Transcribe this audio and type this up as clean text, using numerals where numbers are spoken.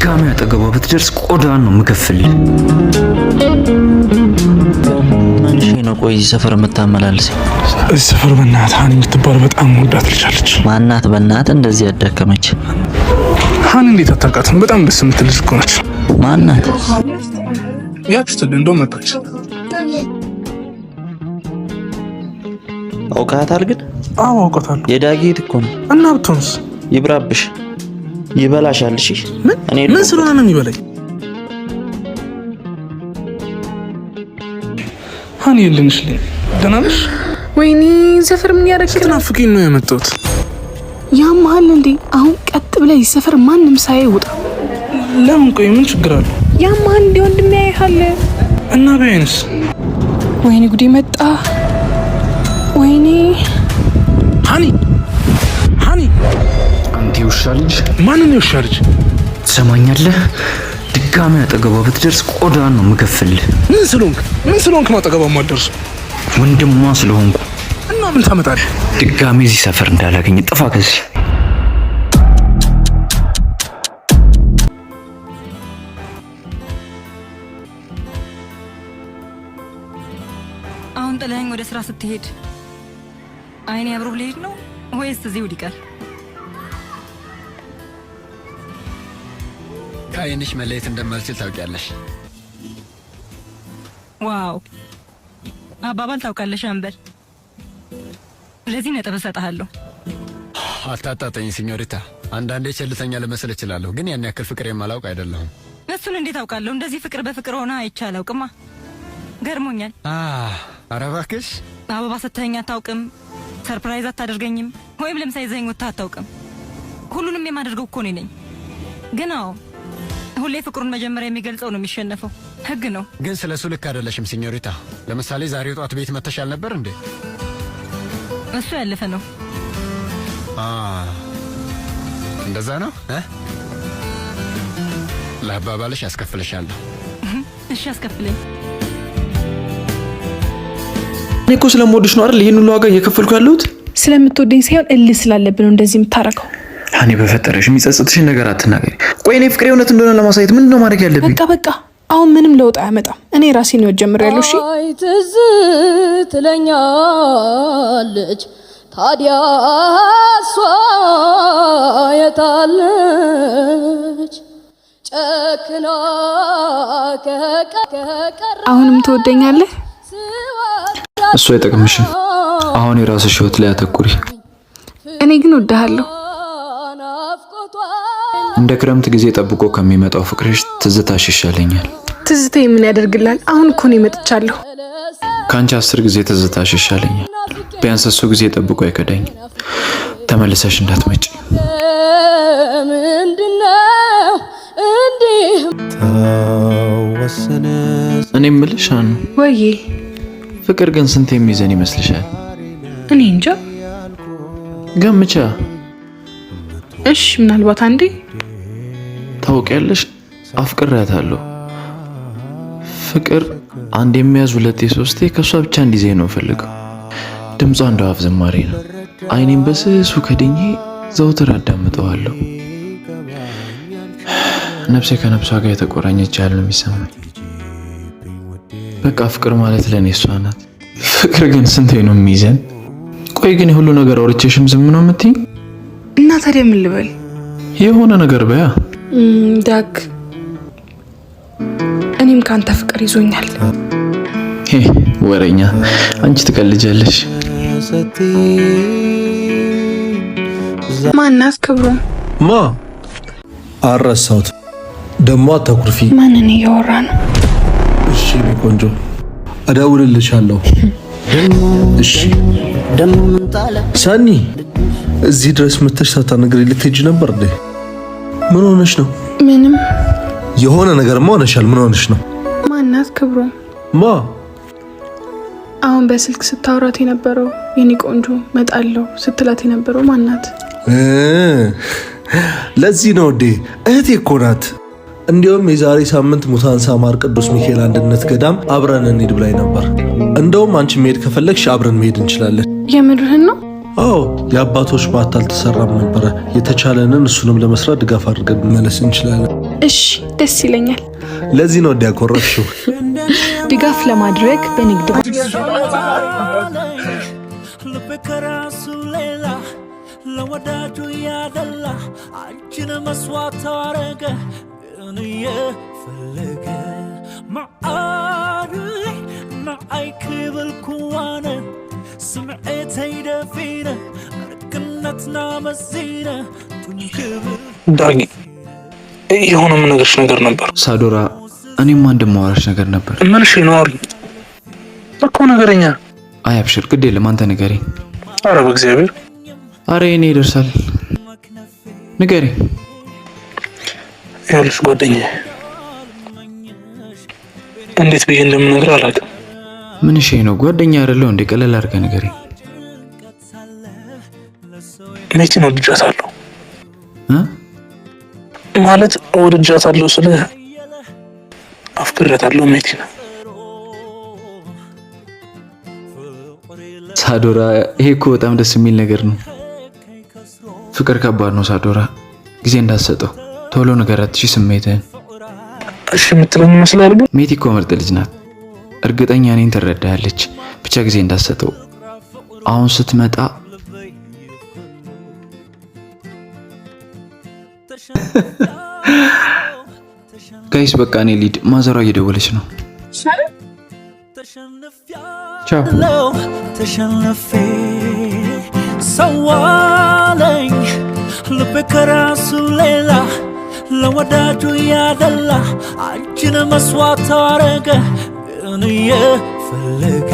ድጋሚ አጠገቧ ብትደርስ ቆዳን ነው የምከፍልህ። አንቺ ነው ቆይ ሰፈር የምታመላልሰኝ? ሰፈር በእናትህ ሃኒ የምትባል በጣም ወዳት ልጅ አለች። ማናት በእናትህ እንደዚህ ያዳከመች? ሃኒ እንዴት አታውቃትም? በጣም ደስ የምትል ልጅ እኮ ነች። ማናት? ያክስትል እንደው መጣች። አውቃታል ግን? አዎ አውቃታለሁ። የዳጊት እኮ ነው። እና ብትሆንስ? ይብራብሽ ይበላሻል። እሺ ምን ስለሆነ ነው የሚበላኝ? ሃኒ ልንሽ ልኝ ደህና ነሽ? ወይኔ ሰፈር ምን ያደርግሽ? ትናፍቂኝ ነው የመጣሁት። ያማል እንዴ? አሁን ቀጥ ብለህ ሰፈር ማንም ሳይወጣ ለምን? ቆይ ምን ችግር አለ? ያማል እንዴ? ወንድሜ ያይሃል እና በይንስ? ወይኔ ጉዴ መጣ። ወይኔ ሃኒ አንተ ውሻ ልጅ! ማንን ነው ውሻ ልጅ? ትሰማኛለህ? ድጋሚ አጠገቧ ብትደርስ ቆዳን ነው የምከፍልህ። ምን ስለሆንክ ማጠገቧ ማደርስ? ወንድሟ ስለሆንኩ። እና ምን ታመጣለህ? ድጋሚ እዚህ ሰፈር እንዳላገኝ ጥፋ ከዚህ። አሁን ጥለኸኝ ወደ ስራ ስትሄድ አይኔ አብሮ ሊሄድ ነው ወይስ እዚሁ ይቀር? ከአይንሽ መለየት እንደማልችል ታውቂያለሽ። ዋው አባባል ታውቃለሽ አንበል። ለዚህ ነጥብ እሰጥሃለሁ። አታጣጣኝ ሲኞሪታ። አንዳንዴ ቸልተኛ ልመስል እችላለሁ፣ ግን ያን ያክል ፍቅር የማላውቅ አይደለሁም። እሱን እንዴት አውቃለሁ? እንደዚህ ፍቅር በፍቅር ሆነ አይቼ አላውቅማ። ገርሞኛል። ኧረ እባክሽ። አበባ ሰጥተኸኝ አታውቅም፣ ሰርፕራይዝ አታደርገኝም፣ ወይም ለምሳ ይዘኸኝ ወጥተህ አታውቅም። ሁሉንም የማደርገው እኮ እኔ ነኝ። ግን አዎ ሁሌ ፍቅሩን መጀመሪያ የሚገልጸው ነው የሚሸነፈው። ህግ ነው። ግን ስለሱ ልክ አይደለሽም ሲኞሪታ። ለምሳሌ ዛሬ ጧት ቤት መተሻል ነበር እንዴ? እሱ ያለፈ ነው። እንደዛ ነው። ለአባባልሽ ያስከፍልሻለሁ። እሺ አስከፍለኝ። እኔ እኮ ስለምወድሽ ነው አይደል ይሄን ሁሉ ዋጋ እየከፈልኩ ያለሁት? ስለምትወደኝ ሳይሆን እልህ ስላለብን ነው እንደዚህ የምታረገው። ሃኒ በፈጠረሽ የሚጸጽትሽን ነገር አትናገሪ። ቆይ እኔ ፍቅሬ እውነት እንደሆነ ለማሳየት ምንድነው ማድረግ ያለብኝ? በቃ አሁን ምንም ለውጥ አያመጣም። እኔ ራሴን ነው ጀምሬያለሁ። እሺ ትዝ ትለኛለች ታዲያ እሷ የታለች ጨክና ከቀረ አሁንም ትወደኛለህ? እሱ አይጠቅምሽም። አሁን የራስሽ ህይወት ላይ አተኩሪ። እኔ ግን እወድሃለሁ። እንደ ክረምት ጊዜ ጠብቆ ከሚመጣው ፍቅርሽ ትዝታሽ ይሻለኛል። ትዝታ ምን ያደርግላል? አሁን እኮ ነው መጥቻለሁ። ካንቺ 10 ጊዜ ትዝታሽ ይሻለኛል። ቢያንስ እሱ ጊዜ ጠብቆ አይከዳኝ። ተመልሰሽ እንዳትመጪ። ምንድነው እንዴ? እኔ እምልሽ አኑ ወይ ፍቅር ግን ስንት የሚይዘን ይመስልሻል? እኔ እንጃ። ገምቻ። እሺ ምናልባት አንዴ። ታውቂያለሽ አፍቅሬያታለሁ። ፍቅር አንድ የሚያዝ ሁለቴ ሶስቴ ከሷ ብቻ እንዲዘኝ ነው ፈልገው። ድምጿ እንደ አፍ ዝማሬ ነው። አይኔን በስሱ ከድኜ ዘውትር አዳምጠዋለሁ። ነፍሴ ከነፍሷ ጋር የተቆራኘች ያህል ነው የሚሰማኝ። በቃ ፍቅር ማለት ለኔ እሷ ናት። ፍቅር ግን ስንቴ ነው የሚይዘን? ቆይ ግን የሁሉ ነገር አውርቼሽም ዝም ነው የምትይኝ? እና ታዲያ ምን ልበል? የሆነ ነገር በያ ዳግ። እኔም ካንተ ፍቅር ይዞኛል። ወሬኛ አንቺ ትቀልጃለሽ። ማናት ክብሩ? ማ አረሳውት ደሞ አታኩርፊ። ማንን እያወራ ነው? እሺ ቆንጆ እደውልልሻለሁ። እሺ ሰኒ እዚህ ድረስ መተሽ ሳታነግሪኝ ልትሄጂ ነበር እንዴ? ምን ሆነሽ ነው? ምንም። የሆነ ነገርማ ሆነሻል። ምን ሆነሽ ነው? ማናት ክብሩ? ማ አሁን በስልክ ስታወራት የነበረው የኔ ቆንጆ መጣለው ስትላት የነበረው ማናት? ለዚህ ነው እንዴ? እህቴ እኮ ናት። እንዲያውም የዛሬ ሳምንት ሙታንሳ ማር ቅዱስ ሚካኤል አንድነት ገዳም አብረን እንሂድ ብላኝ ነበር። እንደውም አንቺ መሄድ ከፈለግሽ አብረን መሄድ እንችላለን። የምርህን ነው? አዎ የአባቶች ባታ አልተሰራም ነበረ። የተቻለንን እሱንም ለመስራት ድጋፍ አድርገን መለስ እንችላለን። እሺ ደስ ይለኛል። ለዚህ ነው እንዲያኮረፍሽው። ድጋፍ ለማድረግ በንግድ ለወዳጁ ያደላ አንቺን መስዋዕት አረገ ግን የፈለገ ማአሪ ማአይ ክብል ኩዋነ ስምዕት ይደፊነ ርክነትና መዚነ ቱንክብል ዳጊ የሆነ ምንነግርሽ ነገር ነበር። ሳዶራ እኔም አንድ ማወራሽ ነገር ነበር። ምን እሺ ነው አውሪ እኮ ነገረኛ። አይ አብሽር ግድ የለም አንተ ንገሪ። ኧረ በእግዚአብሔር አረ እኔ ይደርሳል ንገሪ። ያልሽ ጓደኛዬ እንዴት ብዬ እንደምነግር አላውቅም። ምን እሺ ነው ጓደኛ አይደለው እንዴ? ቀለል አድርገህ ንገሪ። ሜቲን ወድጃታለሁ ማለት ወድጃታለሁ ስለ አፍቅሬያታለሁ ሜቲን። ሳዶራ ይሄ እኮ በጣም ደስ የሚል ነገር ነው። ፍቅር ከባድ ነው ሳዶራ፣ ጊዜ እንዳትሰጠው ቶሎ ንገራት እሺ ስሜትህን። እሺ የምትለኝ ይመስላል ግን ሜቲ እኮ ምርጥ ልጅ ናት፣ እርግጠኛ ነኝ ትረዳሃለች። ብቻ ጊዜ እንዳትሰጠው። አሁን ስትመጣ ጋይስ በቃ እኔ ሊድ ማዘሯ እየደወለች ነው። ቻው ተሸነፌ ሰዋለኝ ልቤ ከራሱ ሌላ ለወዳጁ ያደላ አንቺን መስዋዕት አረገ ግን የፈለገ